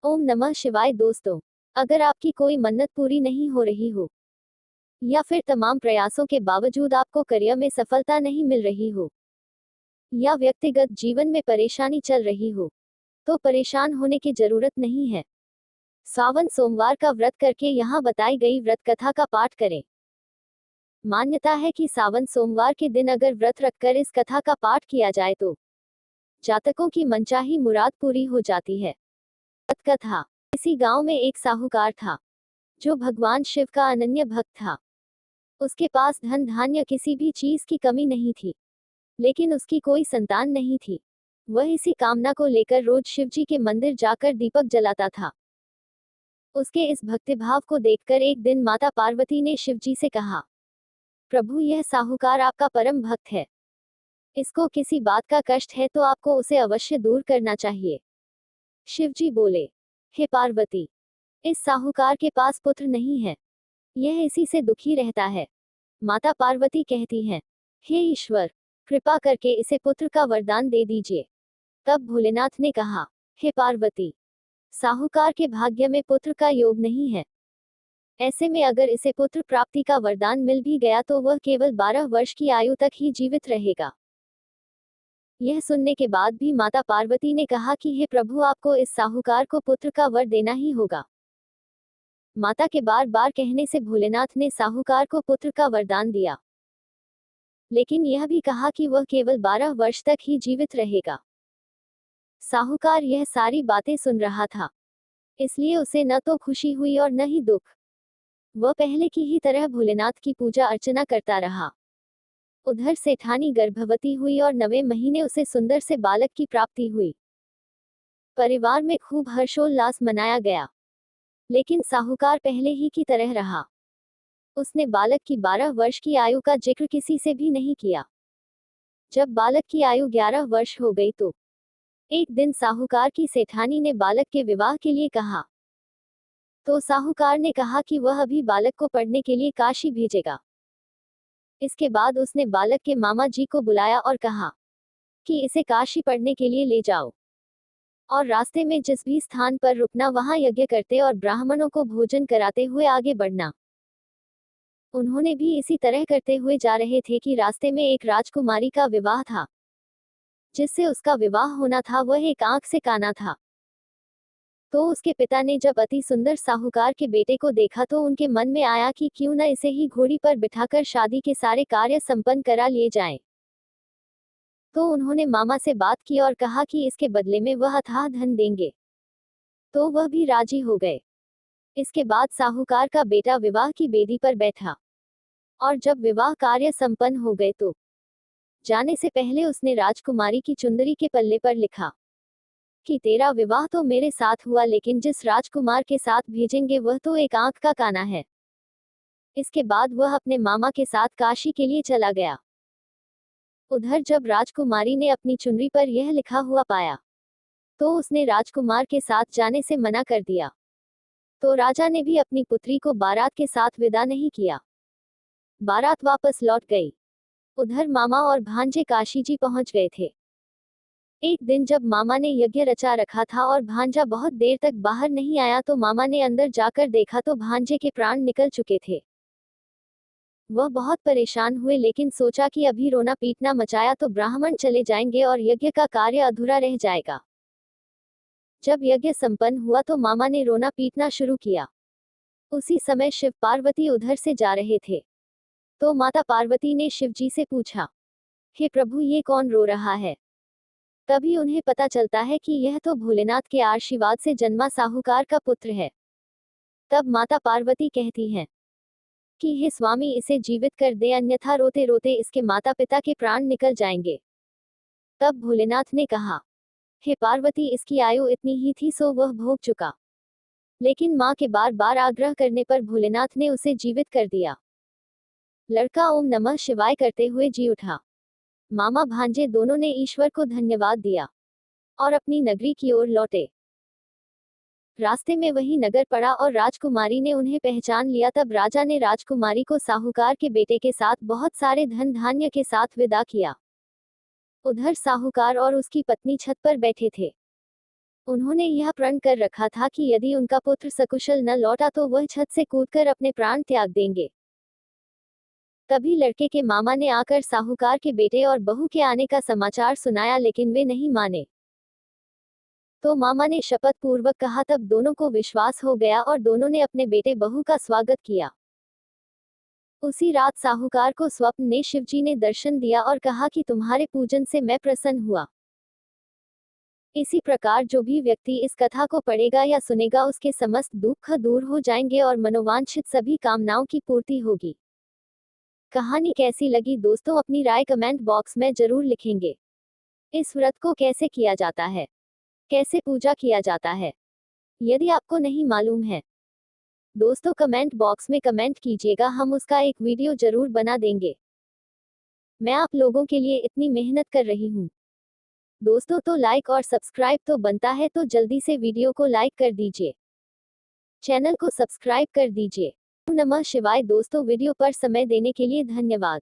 ओम नमः शिवाय दोस्तों। अगर आपकी कोई मन्नत पूरी नहीं हो रही हो या फिर तमाम प्रयासों के बावजूद आपको करियर में सफलता नहीं मिल रही हो या व्यक्तिगत जीवन में परेशानी चल रही हो, तो परेशान होने की जरूरत नहीं है। सावन सोमवार का व्रत करके यहाँ बताई गई व्रत कथा का पाठ करें। मान्यता है कि सावन सोमवार के दिन अगर व्रत रखकर इस कथा का पाठ किया जाए तो जातकों की मनचाही मुराद पूरी हो जाती है। व्रत कथा। इसी गांव में एक साहूकार था जो भगवान शिव का अनन्य भक्त था। उसके पास धन धान्य किसी भी चीज की कमी नहीं थी, लेकिन उसकी कोई संतान नहीं थी। वह इसी कामना को लेकर रोज शिवजी के मंदिर जाकर दीपक जलाता था। उसके इस भक्तिभाव को देखकर एक दिन माता पार्वती ने शिवजी से कहा, प्रभु यह साहूकार आपका परम भक्त है, इसको किसी बात का कष्ट है तो आपको उसे अवश्य दूर करना चाहिए। शिवजी बोले, हे पार्वती, इस साहूकार के पास पुत्र नहीं है, यह इसी से दुखी रहता है। माता पार्वती कहती हैं, हे ईश्वर, कृपा करके इसे पुत्र का वरदान दे दीजिए। तब भोलेनाथ ने कहा, हे पार्वती, साहूकार के भाग्य में पुत्र का योग नहीं है। ऐसे में अगर इसे पुत्र प्राप्ति का वरदान मिल भी गया तो वह केवल 12 वर्ष की आयु तक ही जीवित रहेगा। यह सुनने के बाद भी माता पार्वती ने कहा कि हे प्रभु, आपको इस साहूकार को पुत्र का वर देना ही होगा। माता के बार बार कहने से भोलेनाथ ने साहूकार को पुत्र का वरदान दिया, लेकिन यह भी कहा कि वह केवल 12 वर्ष तक ही जीवित रहेगा। साहूकार यह सारी बातें सुन रहा था, इसलिए उसे न तो खुशी हुई और न ही दुख। वह पहले की ही तरह भोलेनाथ की पूजा अर्चना करता रहा। उधर सेठानी गर्भवती हुई और 9वें महीने उसे सुंदर से बालक की प्राप्ति हुई। परिवार में खूब हर्षोल्लास मनाया गया, लेकिन साहूकार पहले ही की तरह रहा। उसने बालक की 12 वर्ष की आयु का जिक्र किसी से भी नहीं किया। जब बालक की आयु 11 वर्ष हो गई तो एक दिन साहूकार की सेठानी ने बालक के विवाह के लिए कहा। तो साहूकार ने कहा कि वह अभी बालक को पढ़ने के लिए काशी भेजेगा। इसके बाद उसने बालक के मामा जी को बुलाया और कहा कि इसे काशी पढ़ने के लिए ले जाओ, और रास्ते में जिस भी स्थान पर रुकना वहां यज्ञ करते और ब्राह्मणों को भोजन कराते हुए आगे बढ़ना। उन्होंने भी इसी तरह करते हुए जा रहे थे कि रास्ते में एक राजकुमारी का विवाह था। जिससे उसका विवाह होना था वह एक आंख से काना था। तो उसके पिता ने जब अति सुंदर साहूकार के बेटे को देखा तो उनके मन में आया कि क्यों न इसे ही घोड़ी पर बिठाकर शादी के सारे कार्य संपन्न करा लिए जाएं। तो उन्होंने मामा से बात की और कहा कि इसके बदले में वह अथाह धन देंगे। तो वह भी राजी हो गए। इसके बाद साहूकार का बेटा विवाह की बेदी पर बैठा, और जब विवाह कार्य संपन्न हो गए तो जाने से पहले उसने राजकुमारी की चुंदरी के पल्ले पर लिखा कि तेरा विवाह तो मेरे साथ हुआ, लेकिन जिस राजकुमार के साथ भेजेंगे वह तो एक आंख का काना है। इसके बाद वह अपने मामा के साथ काशी के लिए चला गया। उधर जब राजकुमारी ने अपनी चुनरी पर यह लिखा हुआ पाया तो उसने राजकुमार के साथ जाने से मना कर दिया। तो राजा ने भी अपनी पुत्री को बारात के साथ विदा नहीं किया। बारात वापस लौट गई। उधर मामा और भांजे काशी जी पहुंच गए थे। एक दिन जब मामा ने यज्ञ रचा रखा था और भांजा बहुत देर तक बाहर नहीं आया तो मामा ने अंदर जाकर देखा तो भांजे के प्राण निकल चुके थे। वह बहुत परेशान हुए, लेकिन सोचा कि अभी रोना पीटना मचाया तो ब्राह्मण चले जाएंगे और यज्ञ का कार्य अधूरा रह जाएगा। जब यज्ञ संपन्न हुआ तो मामा ने रोना पीटना शुरू किया। उसी समय शिव पार्वती उधर से जा रहे थे। तो माता पार्वती ने शिवजी से पूछा, हे प्रभु, ये कौन रो रहा है? तभी उन्हें पता चलता है कि यह तो भोलेनाथ के आशीर्वाद से जन्मा साहूकार का पुत्र है। तब माता पार्वती कहती हैं कि हे स्वामी, इसे जीवित कर दे, अन्यथा रोते रोते इसके माता पिता के प्राण निकल जाएंगे। तब भोलेनाथ ने कहा, हे पार्वती, इसकी आयु इतनी ही थी सो वह भोग चुका। लेकिन माँ के बार बार आग्रह करने पर भोलेनाथ ने उसे जीवित कर दिया। लड़का ओम नमः शिवाय करते हुए जी उठा। मामा भांजे दोनों ने ईश्वर को धन्यवाद दिया और अपनी नगरी की ओर लौटे। रास्ते में वही नगर पड़ा और राजकुमारी ने उन्हें पहचान लिया। तब राजा ने राजकुमारी को साहूकार के बेटे के साथ बहुत सारे धन धान्य के साथ विदा किया। उधर साहूकार और उसकी पत्नी छत पर बैठे थे। उन्होंने यह प्रण कर रखा था कि यदि उनका पुत्र सकुशल न लौटा तो वह छत से कूदकर अपने प्राण त्याग देंगे। तभी लड़के के मामा ने आकर साहूकार के बेटे और बहू के आने का समाचार सुनाया, लेकिन वे नहीं माने। तो मामा ने शपथ पूर्वक कहा, तब दोनों को विश्वास हो गया और दोनों ने अपने बेटे बहू का स्वागत किया। उसी रात साहूकार को स्वप्न में शिवजी ने दर्शन दिया और कहा कि तुम्हारे पूजन से मैं प्रसन्न हुआ। इसी प्रकार जो भी व्यक्ति इस कथा को पढ़ेगा या सुनेगा उसके समस्त दुख दूर हो जाएंगे और मनोवांछित सभी कामनाओं की पूर्ति होगी। कहानी कैसी लगी दोस्तों, अपनी राय कमेंट बॉक्स में जरूर लिखेंगे। इस व्रत को कैसे किया जाता है, कैसे पूजा किया जाता है, यदि आपको नहीं मालूम है दोस्तों कमेंट बॉक्स में कमेंट कीजिएगा, हम उसका एक वीडियो जरूर बना देंगे। मैं आप लोगों के लिए इतनी मेहनत कर रही हूँ दोस्तों, तो लाइक और सब्सक्राइब तो बनता है, तो जल्दी से वीडियो को लाइक कर दीजिए, चैनल को सब्सक्राइब कर दीजिए। नमः शिवाय दोस्तों, वीडियो पर समय देने के लिए धन्यवाद।